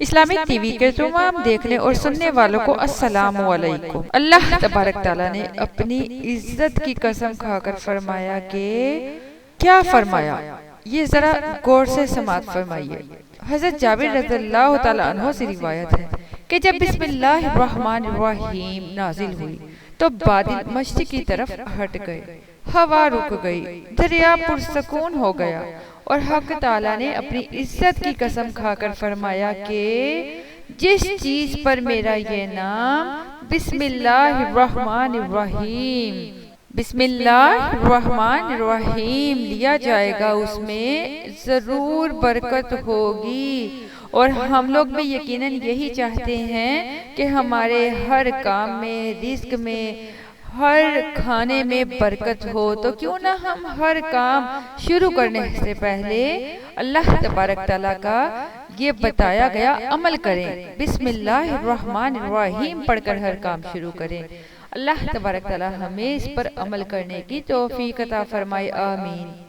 Islamic T V کے تمام دیکھنے اور سننے والوں کو السلام علیکم۔ اللہ تبارک تعالیٰ نے اپنی عزت کی قسم کھا کر فرمایا کہ کیا فرمایا، یہ ذرا غور سے سماعت فرمائیے۔ حضرت جابر رضی اللہ تعالیٰ عنہ سے روایت ہے کہ جب بسم اللہ الرحمن الرحیم نازل ہوئی تو بادل مشرق کی طرف ہٹ گئے، ہوا رک گئی، دریا پرسکون ہو گیا اور حق تعالیٰ نے اپنی عزت کی قسم کھا کر فرمایا کہ جس چیز پر میرا یہ نام بسم اللہ الرحمن الرحیم لیا جائے گا اس میں ضرور برکت ہوگی۔ اور ہم لوگ بھی یقیناً یہی چاہتے ہیں کہ ہمارے ہر کام میں، رزق میں، ہر کھانے میں برکت ہو، تو کیوں نہ ہم ہر کام شروع کرنے سے پہلے اللہ تبارک تعالیٰ کا یہ بتایا گیا عمل کریں، بسم اللہ الرحمن الرحیم پڑھ کر ہر کام شروع کریں۔ اللہ تبارک تعالیٰ ہمیں اس پر عمل کرنے کی توفیق عطا فرمائے، آمین۔